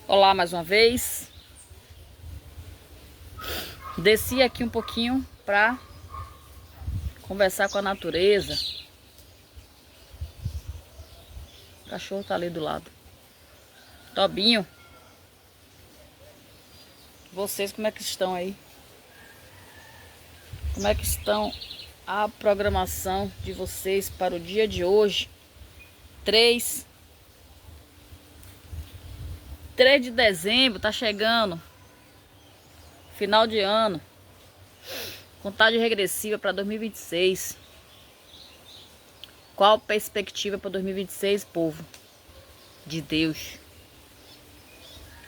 Olá mais uma vez. Desci aqui um pouquinho para conversar com a natureza. O cachorro tá ali do lado. Tobinho. Vocês como é que estão aí? Como é que estão a programação de vocês para o dia de hoje? 3 de dezembro, tá chegando. Final de ano. Contagem regressiva para 2026. Qual a perspectiva para 2026, povo de Deus?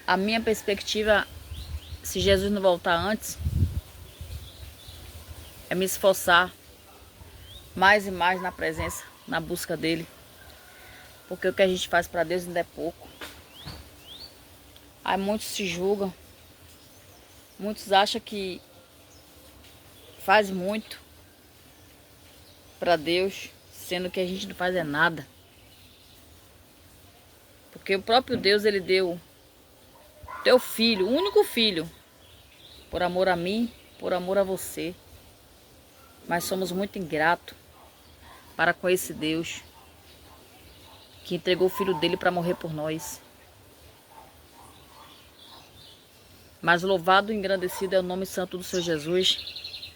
A minha perspectiva, se Jesus não voltar antes, é me esforçar mais e mais na presença, na busca dele. Porque o que a gente faz para Deus ainda é pouco. Aí muitos se julgam. Muitos acham que faz muito para Deus, sendo que a gente não faz é nada. Porque o próprio Deus, ele deu teu filho, o único filho, por amor a mim, por amor a você. Mas somos muito ingratos para com esse Deus que entregou o filho dele para morrer por nós. Mas louvado e engrandecido é o nome santo do Senhor Jesus,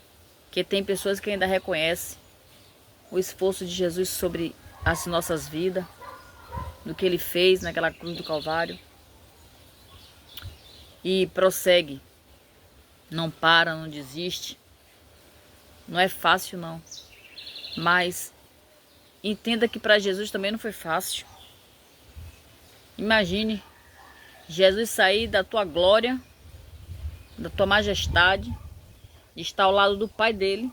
que tem pessoas que ainda reconhecem o esforço de Jesus sobre as nossas vidas, do que ele fez naquela cruz do Calvário. E prossegue, não para, não desiste. Não é fácil não, mas entenda que para Jesus também não foi fácil. Imagine Jesus sair da tua glória, da tua majestade, de estar ao lado do Pai dele,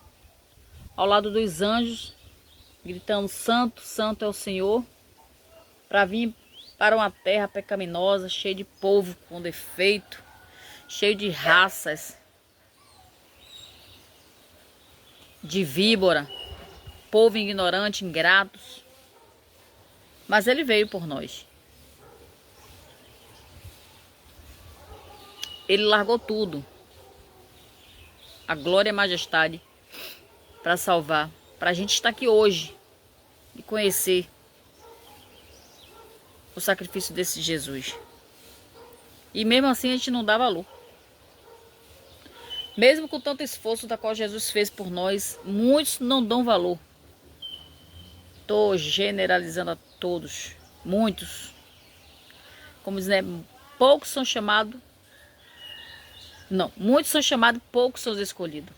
ao lado dos anjos, gritando: Santo, Santo é o Senhor, para vir para uma terra pecaminosa, cheia de povo com defeito, cheio de raças, de víbora, povo ignorante, ingratos. Mas ele veio por nós. Ele largou tudo, a glória e a majestade, para salvar, para a gente estar aqui hoje e conhecer o sacrifício desse Jesus. E mesmo assim a gente não dá valor. Mesmo com tanto esforço da qual Jesus fez por nós, muitos não dão valor. Estou generalizando a todos, muitos. Como dizer, poucos são chamados. Não, muitos são chamados, poucos são os escolhidos.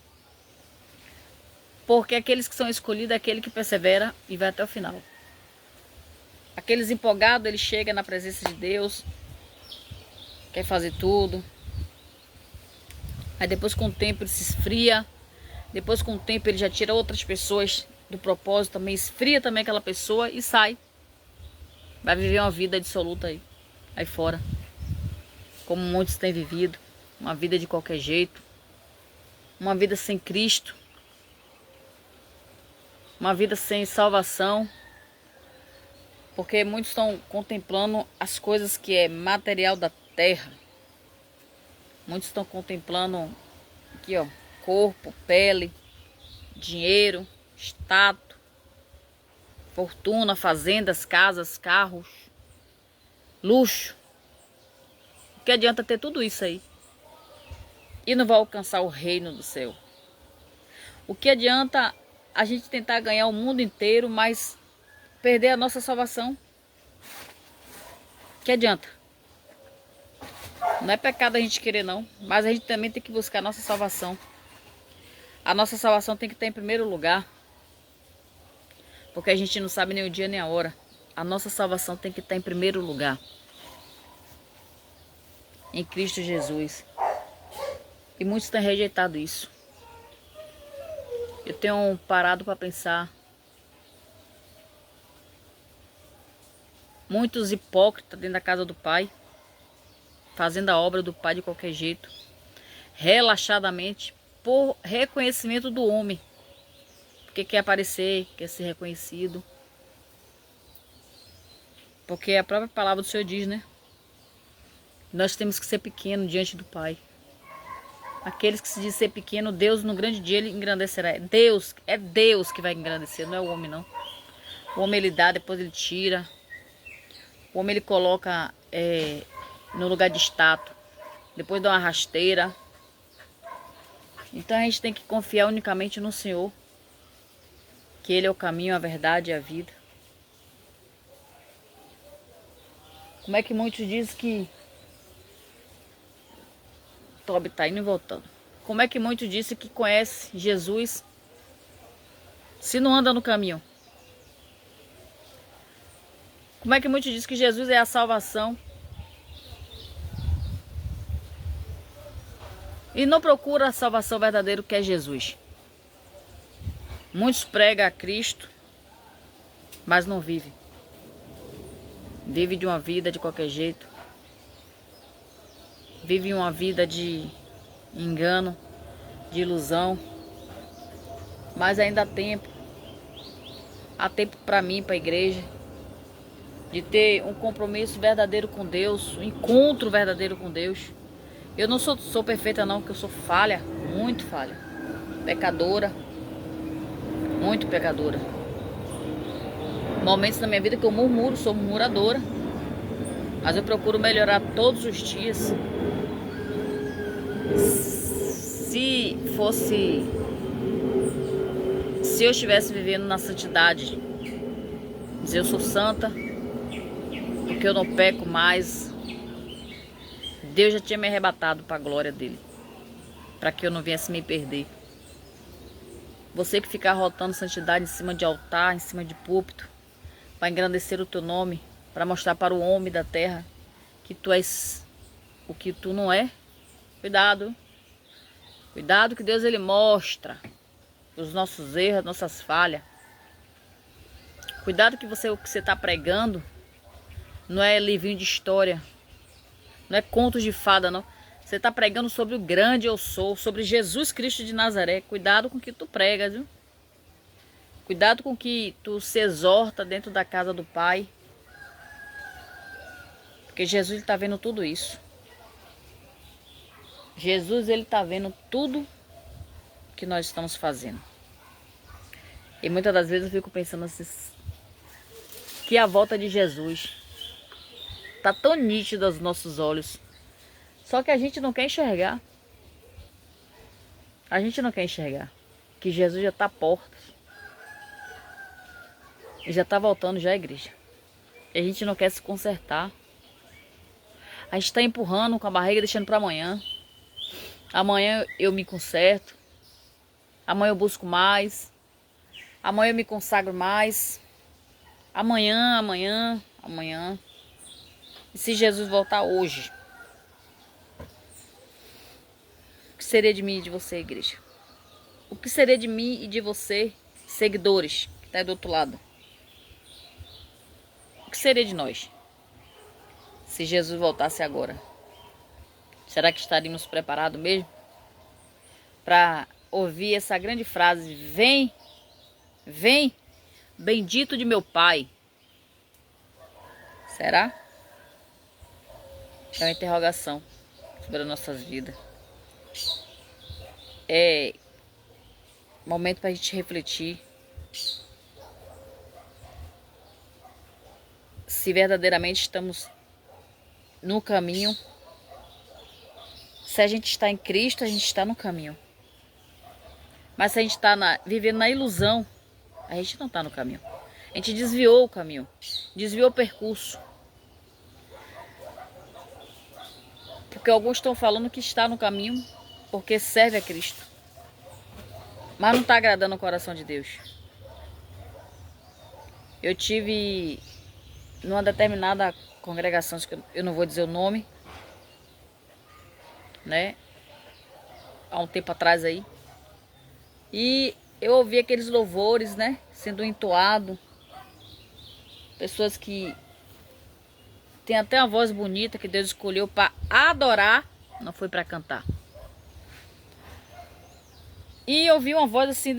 Porque aqueles que são escolhidos é aquele que persevera e vai até o final. Aqueles empolgados, ele chega na presença de Deus, quer fazer tudo. Aí depois com o tempo ele se esfria. Depois com o tempo ele já tira outras pessoas do propósito, também esfria também aquela pessoa e sai. Vai viver uma vida dissoluta aí fora. Como muitos têm vivido. Uma vida de qualquer jeito. Uma vida sem Cristo. Uma vida sem salvação. Porque muitos estão contemplando as coisas que é material da terra. Muitos estão contemplando aqui, ó, corpo, pele, dinheiro, status, fortuna, fazendas, casas, carros, luxo. O que adianta ter tudo isso aí e não vai alcançar o reino do céu? O que adianta a gente tentar ganhar o mundo inteiro, mas perder a nossa salvação? O que adianta? Não é pecado a gente querer não, mas a gente também tem que buscar a nossa salvação. A nossa salvação tem que estar em primeiro lugar. Porque a gente não sabe nem o dia nem a hora. A nossa salvação tem que estar em primeiro lugar. Em Cristo Jesus. E muitos têm rejeitado isso. Eu tenho parado para pensar. Muitos hipócritas dentro da casa do Pai. Fazendo a obra do Pai de qualquer jeito. Relaxadamente. Por reconhecimento do homem. Porque quer aparecer, quer ser reconhecido. Porque a própria palavra do Senhor diz, né? Nós temos que ser pequeno diante do Pai. Aqueles que se dizem ser pequeno, Deus no grande dia ele engrandecerá. É Deus que vai engrandecer, não é o homem não. O homem ele dá, depois ele tira. O homem ele coloca no lugar de estátua, depois dá uma rasteira. Então a gente tem que confiar unicamente no Senhor, que Ele é o caminho, a verdade e a vida. Como é que muitos dizem que Tobi tá indo e voltando? Como é que muitos dizem que conhece Jesus se não anda no caminho? Como é que muitos dizem que Jesus é a salvação e não procura a salvação verdadeira que é Jesus? Muitos pregam a Cristo, mas não vivem. Vive de uma vida de qualquer jeito. Vive uma vida de engano, de ilusão. Mas ainda há tempo. Há tempo para mim, para a igreja, de ter um compromisso verdadeiro com Deus, um encontro verdadeiro com Deus. Eu não sou perfeita não, porque eu sou falha, muito falha. Pecadora, muito pecadora. Momentos na minha vida que eu murmuro, sou murmuradora. Mas eu procuro melhorar todos os dias. Se eu estivesse vivendo na santidade, dizer eu sou santa, porque eu não peco mais, Deus já tinha me arrebatado para a glória dele, para que eu não viesse me perder. Você que fica rotando santidade em cima de altar, em cima de púlpito, para engrandecer o teu nome, para mostrar para o homem da terra que tu és o que tu não é, cuidado. Cuidado que Deus ele mostra os nossos erros, as nossas falhas. Cuidado que o que você está pregando não é livrinho de história, não é contos de fada não. Você está pregando sobre o grande eu sou, sobre Jesus Cristo de Nazaré. Cuidado com o que tu pregas, viu? Cuidado com o que tu se exorta dentro da casa do Pai. Porque Jesus está vendo tudo isso. Jesus ele está vendo tudo que nós estamos fazendo. E muitas das vezes eu fico pensando assim, que a volta de Jesus está tão nítida aos nossos olhos. Só que a gente não quer enxergar. A gente não quer enxergar que Jesus já está à porta. E já está voltando já à igreja. E a gente não quer se consertar. A gente está empurrando com a barriga, deixando para amanhã. Amanhã eu me conserto. Amanhã eu busco mais. Amanhã eu me consagro mais. Amanhã. E se Jesus voltar hoje? O que seria de mim e de você, igreja? O que seria de mim e de você, seguidores, que está aí do outro lado? O que seria de nós? Se Jesus voltasse agora? Será que estaríamos preparados mesmo? Para ouvir essa grande frase, vem, vem, bendito de meu Pai. Será? É uma interrogação sobre as nossas vidas. É momento para a gente refletir se verdadeiramente estamos no caminho. Se a gente está em Cristo, a gente está no caminho. Mas se a gente está vivendo na ilusão, a gente não está no caminho. A gente desviou o caminho, desviou o percurso. Porque alguns estão falando que está no caminho porque serve a Cristo. Mas não está agradando o coração de Deus. Eu tive numa determinada congregação, que eu não vou dizer o nome, né? Há um tempo atrás aí. E eu ouvi aqueles louvores, né? Sendo entoado. Pessoas que têm até uma voz bonita que Deus escolheu para adorar, não foi para cantar. E eu ouvi uma voz assim